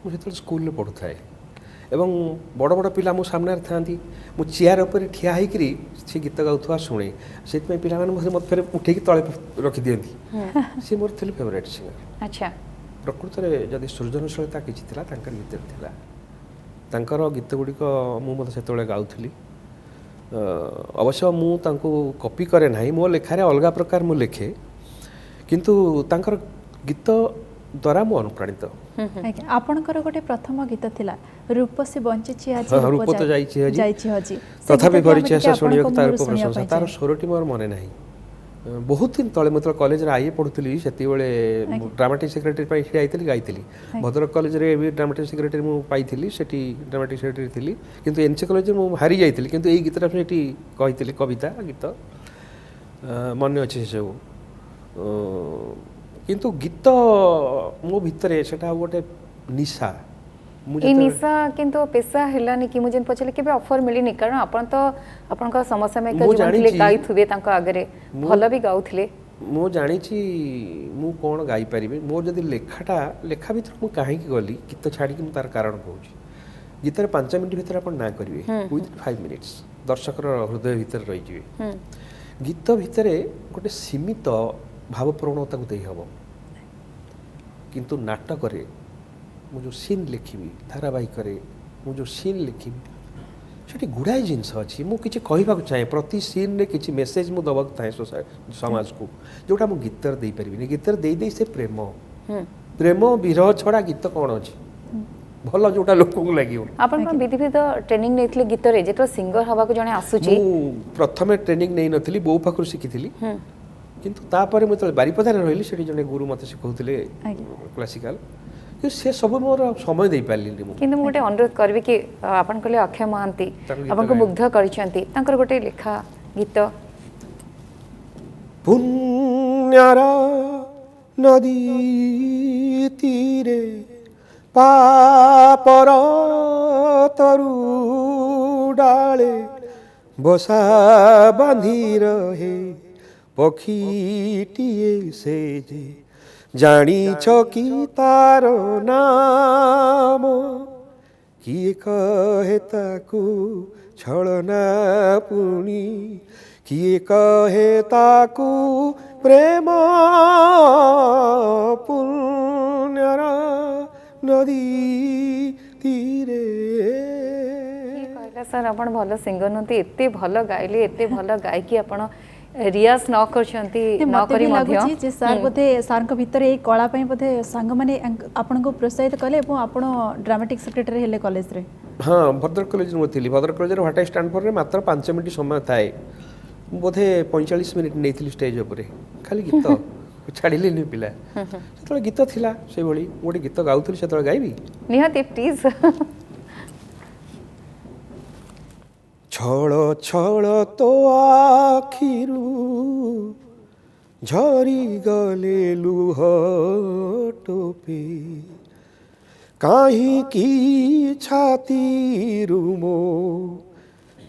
ମୁଁ ସେତେବେଳେ ସ୍କୁଲରେ ପଢ଼ୁଥାଏ ଏବଂ ବଡ଼ ବଡ଼ ପିଲା ମୋ ସାମ୍ନାରେ ଥାଆନ୍ତି ମୁଁ ଚେୟାର ଉପରେ ଠିଆ ହେଇକରି ସେ ଗୀତ ଗାଉଥିବା ଶୁଣେ ସେଥିପାଇଁ ପିଲାମାନେ ମୋତେ ଫେରେ ଉଠେଇକି ତଳେ ରଖିଦିଅନ୍ତି ସେ ମୋର ଥିଲେ ଫେଭରାଇଟ୍ ସିଙ୍ଗର। ଆଚ୍ଛା ପ୍ରକୃତରେ ଯଦି ସୃଜନଶୀଳତା କିଛି ଥିଲା ତାଙ୍କର ଗୀତରେ ଥିଲା ତାଙ୍କର ଗୀତ ଗୁଡ଼ିକ ମୁଁ ମଧ୍ୟ ସେତେବେଳେ ଗାଉଥିଲି ଅବଶ୍ୟ ମୁଁ ତାଙ୍କୁ କପି କରେ ନାହିଁ ମୋ ଲେଖାରେ ଅଲଗା ପ୍ରକାର ମୁଁ ଲେଖେ କିନ୍ତୁ ତାଙ୍କର ଗୀତ ଦ୍ୱାରା ମୁଁ ଅନୁପ୍ରାଣିତ। ଆଜ୍ଞା ଆପଣଙ୍କର ଗୋଟେ ପ୍ରଥମ ଗୀତ ଥିଲା ରୂପସୀ ବଞ୍ଚିଛି ଆଜି ରୂପ ତ ଯାଇଛି ହଜି ତଥାପି କରିଛି ଆଶା ଶୁଣିବାକୁ ତାର ରୂପ ପ୍ରଶଂସା ତାର ସ୍ୱରଟି ମୋର ମନେ ନାହିଁ ବହୁତ ଦିନ ତଳେ ମୁଁ ଯେତେବେଳେ କଲେଜରେ ଆଇଏ ପଢ଼ୁଥିଲି ସେତେବେଳେ ଡ୍ରାମାଟିକ୍ ସେକ୍ରେଟାରୀ ପାଇଁ ଠିଆ ହେଇଥିଲି ଗାଇଥିଲି ଭଦ୍ରକ କଲେଜରେ ବି ଡ୍ରାମାଟିକ୍ ସେକ୍ରେଟାରୀ ମୁଁ ପାଇଥିଲି ସେଠି ଡ୍ରାମାଟିକ୍ ସେକ୍ରେଟାରୀ ଥିଲି କିନ୍ତୁ ଏନ୍ସି କଲେଜରେ ମୁଁ ହାରି ଯାଇଥିଲି କିନ୍ତୁ ଏଇ ଗୀତଟା ସେଠି କହିଥିଲି କବିତା ଗୀତ ମନେ ଅଛି ସେସବୁ କିନ୍ତୁ ଗୀତ ମୋ ଭିତରେ ସେଟା ଗୋଟେ ନିଶା এই নিশা কিন্তু পেশা হেলানি কি মু যেন পচালে কেবে অফর মিলিনি কারণ আপন তো আপনক সমসাময়িক জীবন ଥିଲେ গাইথুবে তাଙ୍କ আগরে ଭଲ ବି ଗାଉଥିଲେ ମୁଁ ଜାଣିଛି ମୁଁ କ'ଣ ଗାଇପାରିବି ମୋର ଯଦି ଲେଖା ଭିତରେ ମୁଁ କାହିଁକି ଗଲି ଗୀତ ଛାଡ଼ିକି ମୁଁ ତାର କାରଣ କହୁଛି ଗୀତରେ 5 ମିନିଟ୍ ଭିତରେ ଆପଣ ନା କରିବେ ୱିଥ୍ 5 ମିନିଟ୍ସ ଦର୍ଶକର ହୃଦୟ ଭିତରେ ରହିଯିବେ ଗୀତ ଭିତରେ ଗୋଟେ ସୀମିତ ଭାବପ୍ରବଣତାକୁ ଦେଇହେବ କିନ୍ତୁ ନାଟକରେ ମୁଁ ଯେଉଁ ସିନ୍ ଲେଖିବି ଧାରାବାହିକରେ ମୁଁ ଯେଉଁ ସିନ୍ ଲେଖିବି ସେଠି ଗୁଡ଼ାଏ ଜିନିଷ ଅଛି ମୁଁ କିଛି କହିବାକୁ ଚାହେଁ ପ୍ରତି ସିନ୍ରେ କିଛି ମେସେଜ୍ ମୁଁ ଦେବାକୁ ଚାହେଁ ସମାଜକୁ ଯେଉଁଟା ମୁଁ ଗୀତରେ ଦେଇପାରିବିନି ଗୀତରେ ଦେଇ ସେ ପ୍ରେମ ବିରହ ଛଡ଼ା ଗୀତ କ'ଣ ଅଛି ଭଲ ଯେଉଁଟା ଲୋକଙ୍କୁ ଲାଗିବ। ଆପଣ କ'ଣ ବିଧିବିଧ ଟ୍ରେନିଂ ନେଇଥିଲେ ଗୀତରେ ଯେତେବେଳେ ସିଙ୍ଗର ହେବାକୁ ଜଣେ ଆସୁଛି? ମୁଁ ପ୍ରଥମେ ଟ୍ରେନିଂ ନେଇନଥିଲି ବୋଉ ପାଖରୁ ଶିଖିଥିଲି କିନ୍ତୁ ତାପରେ ମୁଁ ଯେତେବେଳେ ବାରିପଦାରେ ରହିଲି ସେଠି ଜଣେ ଗୁରୁ ମୋତେ ଶିଖାଉଥିଲେ କ୍ଲାସିକାଲ କିନ୍ତୁ ସେ ସବୁ ମୋର ସମୟ ଦେଇପାରିଲିନି ମୁଁ କିନ୍ତୁ ମୁଁ ଗୋଟେ ଅନୁରୋଧ କରିବି କି ଆପଣ କହିଲେ ଅକ୍ଷୟ ମହାନ୍ତି ଆପଣଙ୍କୁ ମୁଗ୍ଧ କରିଛନ୍ତି ତାଙ୍କର ଗୋଟେ ଲେଖା ଗୀତ ପୁଣ୍ୟର ନଦୀ ତୀରେ ପାପର ତରୁ ଡାଳେ ବସା ବାନ୍ଧି ରହେ ପକ୍ଷୀଟିଏ ସେ ଯେ ଜାଣିଛ କି ତାର ନାମ କିଏ କହେ ତାକୁ ଛଳନା ପୁଣି କିଏ କହେ ତାକୁ ପ୍ରେମ ପୁଣ୍ୟର ନଦୀ ତୀରେ। କହିଲା ସାର୍ ଆପଣ ଭଲ ସିଙ୍ଗର ନୁହନ୍ତି ଏତେ ଭଲ ଗାଇଲେ ଏତେ ଭଲ ଗାଇକି ଆପଣ ରିୟାଜ ନ କରିଛନ୍ତି ନ କରି ମଧ୍ୟ ଯେ ସାର୍ ବୋଧେ ସାର୍ଙ୍କ ଭିତରେ ଏଇ କଳା ପାଇଁ ବୋଧେ ସାଙ୍ଗମାନେ ଆପଣଙ୍କୁ ପ୍ରୋତ୍ସାହିତ କଲେ ଏବଂ ଆପଣ ଡ୍ରାମାଟିକ୍ ସେକ୍ରେଟାରୀ ହେଲେ କଲେଜରେ। ହଁ ଭଦ୍ରକ କଲେଜରେ ମୁଁ ଥିଲି ଭଦ୍ରକ କଲେଜରେ ହ୍ୱାଟ୍ ଆଇ ଷ୍ଟାଣ୍ଡ ଫରରେ ମାତ୍ର 5 ମିନିଟ୍ ସମୟ ଥାଏ ମୁଁ ବୋଧେ 45 ମିନିଟ୍ ନେଇଥିଲି ଷ୍ଟେଜ୍ ଉପରେ ଖାଲି ଗୀତ ଛାଡ଼ିଲିନି ପିଲା ସେତେବେଳେ ଗୀତ ଥିଲା ସେଇଭଳି ମୁଁ ଗୋଟେ ଗୀତ ଗାଉଥିଲି ସେତେବେଳେ ଗାଇବି ନିହାତି ପ୍ଲିଜ୍। ଛଳ ଛଳ ତୋ ଆଖିରୁ ଝରିଗଲେ ଲୁହ ଟୋପେ କାହିଁକି ଛାତିରୁ ମୋ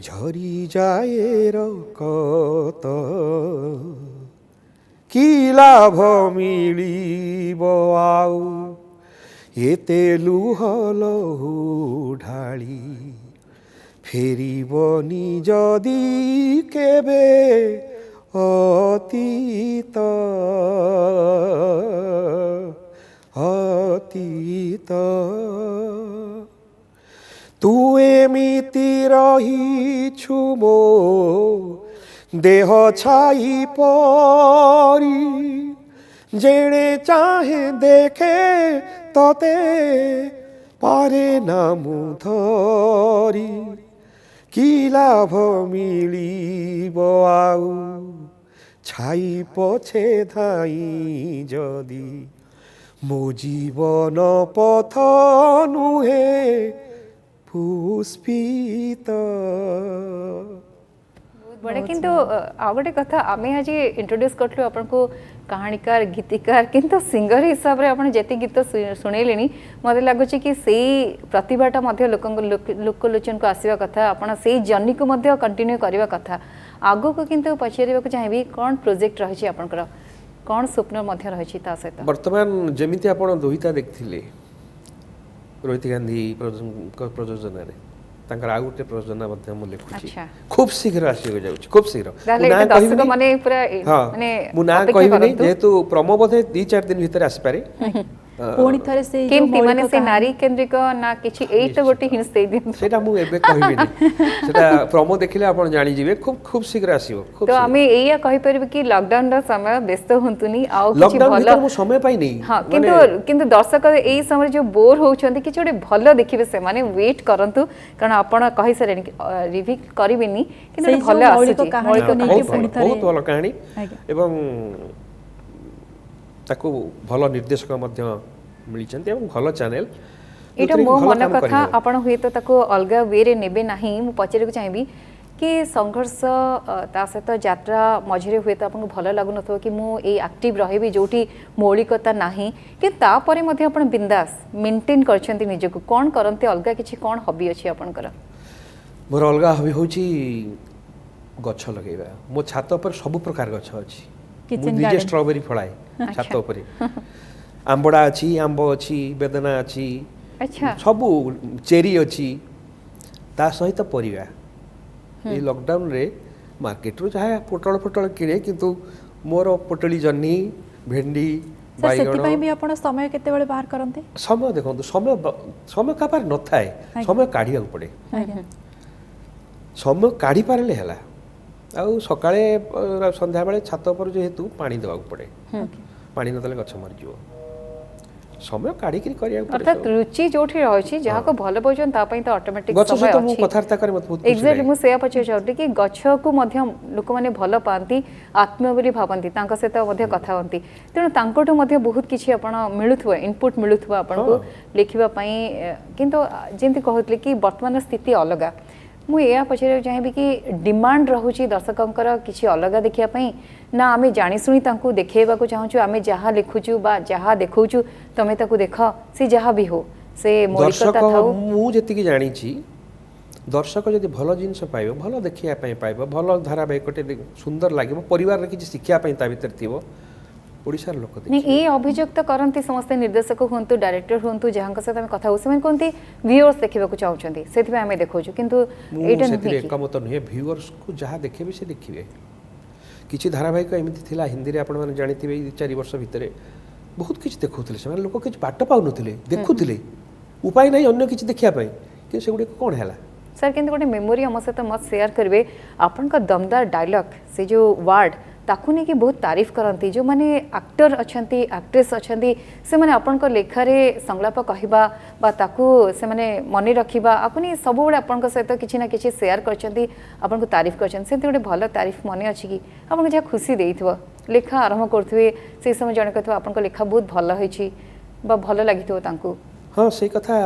ଝରିଯାଏ ରକତ କି ଲାଭ ମିଳିବ ଆଉ ଏତେ ଲୁହ ଲହୁ ଢାଳି ଫେରିବନି ଯଦି କେବେ ଅତୀତ ଅତୀତ ତୁ ଏମିତି ରହିଛୁ ମୋ ଦେହ ଛାଇ ପରି ଯେଣେ ଚାହେଁ ଦେଖେ ତତେ ପାରେ ନା ମୁଁ ଧରି କି ଲାଭ ମିଳିବ ଆଉ ছাই পছে ধাই যদি মো জীবন পথ নুহে পুষ্পিত। बड़े किंतु आ गोटे कथा आमे आज इंट्रोड्यूस करथलु आपन को कहानीकार गीतिकार किंतु सिंगर हिसाब रे आपन जेति गीत सुनेलेनी मते लागुची कि सेही प्रतिभाटा मध्ये लोकलोचन को आसीबा कथा आपन सेही जर्नी को मध्ये कंटिन्यू करबा कथा आगो को किंतु पछेरिबा को चाहेबी कोन प्रोजेक्ट रहिछि आपनकर कोन स्वप्न मध्ये रहिछि ता सहित वर्तमान जेमिति आपन दोहिता देखथिले रोहित गांधी प्रयोजन रे तांकर आउ गोटे प्रयोजना मध्ये मु लिखुछि अच्छा। खूब शीघ्र आसी जाउछि खूब शीघ्र ताले एते दर्शक माने पूरा हाँ, माने मु ना कहबिनी जेहेतु प्रमो बोधे 2-4 दिन भीतर आसी पारे पुणी थरे से जो केमती माने मौलिक से कहानी- नारी केंद्रिक ना किछि एत गोटे हिंस दे दिन सेटा मु एबे कहबिनी सेटा प्रमो देखिले आपण जानि जिवे खूब खूब शीघ्र आसीबो खूब तो आमे एया कहि परबे कि लॉकडाउन रा समय व्यस्त होंतुनी आउ किछि लॉकडाउन भलो भीतर मु समय पाई नै हाँ किंतु दर्शक एई समय जो बोर होउछंती किछि गोटे भलो देखिबे से माने वेट करंतु कारण आपण कहि सरेनी रिव्यू करबिनी किंतु सेई जो भलो मौलिक आसुची कहानी को नेकी पुणी थरे बहुत भलो कहानी आज्ञा। एवं ताको भलो निर्देशक मध्य मिलिचंती एवं भलो चैनल एटा मो मन कथा आपण हुए तो ताको अलगा वे रे नेबे नाही मु पचरे को चाहेबी कि संघर्ष ता सहित यात्रा मझिरे हुए तो आपको भल लागु नथो कि मु ए एक्टिव रहेबी जोठी मौलिकता नाही कि ता परे मध्ये आपण बिंदास मेंटेन करछंती निजको कोन करंती अलगा किछि कोन हॉबी अछि आपनकर मोर अलगा हबी होची गछ लगेबा मो छात पर सब प्रकार गछ अछि Kitchen मु निजे garden। स्ट्रॉबेरी फळाए छात पर आंबडा अछि आंबो अछि बेदना अछि अच्छा सब चेरी अछि ता सहित परिवा ए लॉकडाउन रे मार्केट रो जहा पोटल किने किंतु मोर पोटली जन्नी भेंडी सर सेति बाइगण पई भी आपण समय केते बेले बाहर करंते समय देखो समय का पार न थाए समय काढ़िया पड़े आज्ञा समय काढ़ी पारे हैला आउ सकाळे संध्या बेले छात पर जेहेतु पानी देवा पड़े पानी नतले गछ मर समय काढ़ी करी करिया पड़े अर्थात रुचि जोठी रहछि जहा को भल पहुचन ता पई तो ऑटोमेटिक गछ समय सहित मु अछि कथार्ता करे मत बहुत एक्जेक्टली मु सेया पचे चाहती कि गछ को मध्य लोक माने भल पांती आत्म बोली भाबंती तांका सहित मध्य कथा होंती तेणु तांकोठु मध्य बहुत किछि आपण मिलुथुवा इनपुट लिखिबा आपण को लिखिबा पई किंतु जेंति कहतले कि वर्तमान स्थिति अलगा मु एया पछरे चाहेबी कि डिमांड रहुची दर्शकंकर किछि अलगा देखिया पई ना आमे जानि सुनी तांको देखेबा को चाहूछु आमे जहा लिखुछु बा जहा देखौछु तमे ताको देख से जहा भी हो से दर्शक मौलिकता थाउ मु जेति जानी छी दर्शक जदि भल जिनस पाइबो भल देखिया पई पाइबो भल धारावाहिकटे सुंदर लागिबो परिवार रे किछि शिक्षा पई ता भीतर थिबो ओडिसार लोक नहीं देखि ये अभियोग तो करती समस्त निर्देशक हूँ डायरेक्टर हूँ जहाँ सहित आम कथा से कहते व्यूअर्स देखा चाहते से आम देखा कितु मु सेतिरे एकमत नुहे व्यूअर्स को जहाँ देखेबे से देखिबे किछि धारावाहिक एमिति थिला हिंदी रे आपण माने जानिथिबे 4 वर्ष भितरे बहुत किछि देखौथिले से लोक किछि बाट पाउनथिले देखुथिले उपाय नहीं अन्य किछि देखिया पई कि से गुडे कोन हैला सर किंतु गोटे मेमोरी आम सहित मत शेयर करेंगे आपण का दमदार डायलॉग से जो वर्ड ताकू नहीं कि बहुत तारीफ करती जो माने एक्टर अच्छा एक्ट्रेस अच्छा से माने आपण को लेखारे संलाप कहवा बा ताकू से माने मने रखिबा आपनी सब बड़े आपण सहित किछि ना किछि शेयर करछंती आपण को तारीफ करछन से गोटे भल तारीफ मने अछि कि आपण को जे खुशी देइथबो लेखा आरंभ करथुवे से समय जण कहथबो आपण को लेखा बहुत भल होइछि बा भल लागिथबो तांको हां से कथा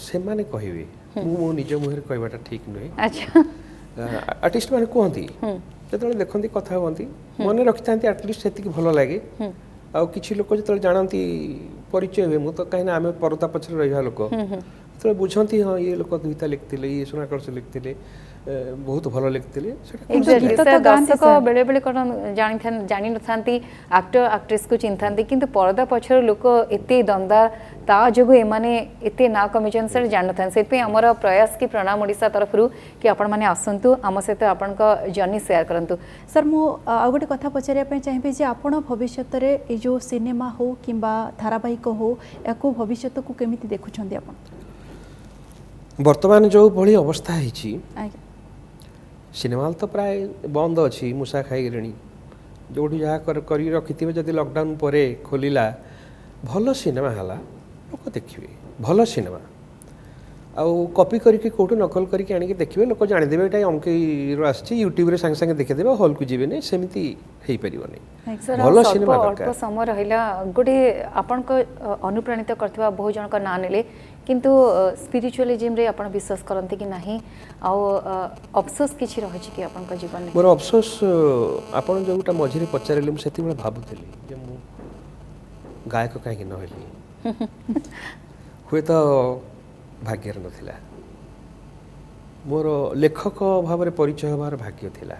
से माने कहिबे मु निज मुहर कहबाटा ठीक नय अच्छा आर्टिस्ट माने कहंती जेतले देखंती कथा होंती मने रखितांती एटलिस्ट सेतिकी भल लागे आ किछि लोक जेतले जानंती परिचय हुए मु तो कहिना आमे परता पछरे रहिया लोक जेतले बुझंती हां ये लोक दुईता लिखतिले ये सुनाकल से लिखतिले बहुत भल लिखतिले एक्जेक्टली सर दर्शक बेले बेले कोन जानि नथांती एक्टर एक्ट्रेस को चिन्थांती किंतु पर्दा पछर लोक एते दमदार ता जोगु एमाने एते ना कमिजन सर जान नथान सेतपे हमर प्रयास की प्रणाम ओडिसा तरफरु कि आपण माने आसंतु आम सहित आपण का जर्नी शेयर करंतु सर मु आ गोटे कथा पचारिया पे चाहिबे जे आपण भविष्यत रे ए जो सिनेमा हो किंबा धारावाहिक हो याको भविष्यत को केमिति देखुछंदी आपण वर्तमान जो भली अवस्था हिची आज्ञा सिनेमा तो प्राय बंद अच्छी मूषा खाई जो जहाँ कर रखिथे जदि लॉकडाउन पर खोलिला भल सिनेमा हला लोक देखिए भल सिनेमा आउ कॉपी करके कोठू नकल करके आनिक देखिए लोक जाणीदेवे ये अमकेर आसी यूट्यूब रे संगे संगे देखिदेवे हॉल को जीवेनि सेमति हेई परिबोनी सर भल अल्प सिनेमा अल्प दरकार समय रहिला गोटे आपनक अनुप्राणित करथिबा बहु जनक ना नेले किंतु स्पिरिचुअलिज्म रे आपण विश्वास करंती कि नाही आ अफसोस किछि रहै कि आपनक जीवन में मोर अफसोस आपण जोटा मझिरे पचारिले मु सेति बेला भाबुतली जे मु गायक काहे न होली हुए तो भाग्यर नथिला मोर लेखक भाव में परिचय हबार भाग्य थिला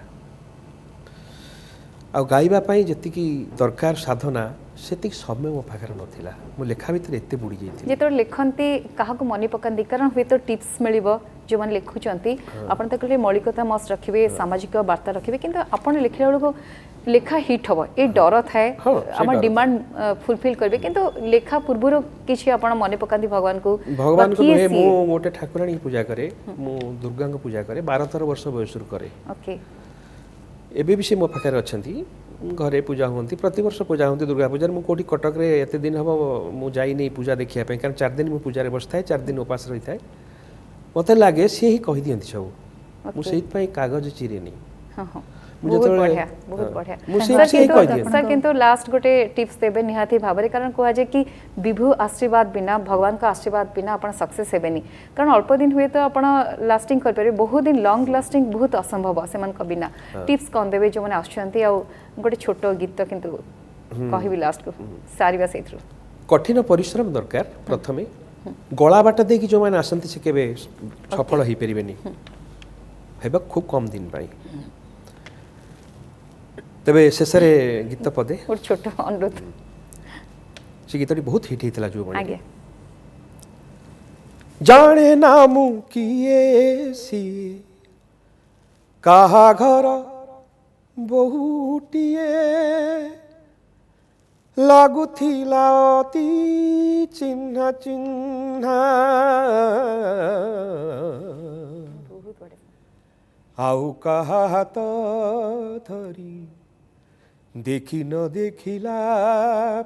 आ गाइबा पाई जतिकी दरकार साधना सेति समय मो पाखर नथिला मो लेखा भीतर एते बुडी जाइथि जेतो लेखंती काहाको मनी पकांदी कारण हुए तो टिप्स मिलिबो जो मन लिखुचंती आपण त कहले मौलिकता मस्त रखिबे सामाजिक वार्ता रखिबे किंतु आपण लिखला बेलको लेखा हिट हबो ए डर थाए हमर डिमांड फुलफिल करबे किंतु लेखा पूर्वरो किछि आपण मनी पकांदी भगवान को नुहे मु मोटे ठाकुराणी पूजा करे मु दुर्गा को पूजा करे 12-13 वर्ष बयसर करे ओके एबे भी से मो पाखर अछंती घरे पूजा होती प्रति वर्ष पूजा होती दुर्गा पूजा मु कोठी कटक रे एते दिन हबो मु जाई नै पूजा देखिया पे कारण 4 दिन मु पूजा रे बसथाय 4 दिन उपास रही थाए मते लागे से ही कहि दियंती सब मु सेइत पई कागज चिरेनी हां हां बहुत बढ़िया मु से ही कहि दियंती सर किंतु लास्ट गोटे टिप्स देबे निहाती भाबरे कारण कोआ जे कि विभु आशीर्वाद बिना भगवान का आशीर्वाद बिना आपण सक्सेस हेबेनी कारण अल्प दिन हुए तो आपण लास्टिंग कर पारे बहुत दिन लॉन्ग लास्टिंग बहुत असंभव सेमान का बिना टिप्स कोन देबे जो माने आछंती आ गोटे छोटो गीत किंतु कहिबी लास्ट को सारी बा सेथ्रु कठिन परिश्रम दरकार प्रथमे गला बाट दे कि जो माने आसंती से केबे सफल होई परिबेनी हेबा खूब कम दिन पाई तबे शेषरे गीत पदे और छोटो अनुरोध से गीतटी बहुत हिट हेतला जो बने आगे जाने नामु किए सी काहा घर बहुटिए लागुथिला अति चिन्ह चिन्ह बहुत बड़े आउ काहा हाथ धरी देखी न देखिला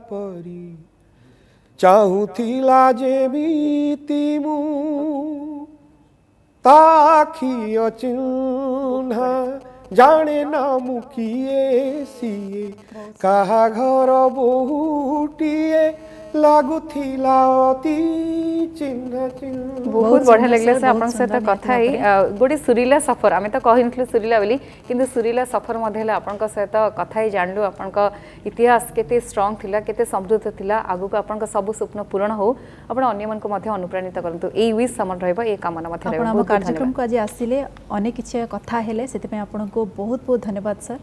परी चाहूथिला जेमिति मु ताखी अचिन्ह जाने ना मुकिए सिए काहा घर बहुटिए लागुथिला अति चिन्ह चिन्ह बहुत बढ़िया लगले से आपन सहित कथा ही गोटे सुरीला सफर आमे तो कहि नथले सुरीला बोली किंतु सुरीला सफर मध्यले आपन का सहित कथा ही जानलु आपन का इतिहास केते स्ट्रांग थिला केते समृद्ध थिला आगु को आपन का सब स्वप्न पूर्ण हो आपण अन्य मन को मध्य अनुप्राणित करंतु एई विश समन रहबो ए कामना मध्य रहबो आपण कार्यक्रम को आज आसीले अनेक किछ कथा हेले सेते पे आपन को बहुत बहुत धन्यवाद सर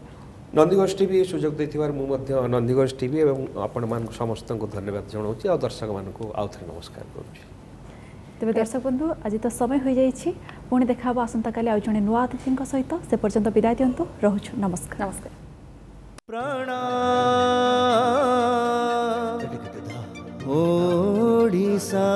नंदीगोष टीवी सुजोग देथिबार मु मध्य नंदीगोष टीवी एवं आपण मान समस्त को धन्यवाद जणाउछि और दर्शक मान को आउथरे नमस्कार करूछि तेबे दर्शक बंधु आज तो समय हो जाइछि पुणी देखाबो आसंता काले आ जणे नुवा अतिथि सहित से पर्यंत विदाय दियंतु रहुछु नमस्कार नमस्कार प्राण ओडिसा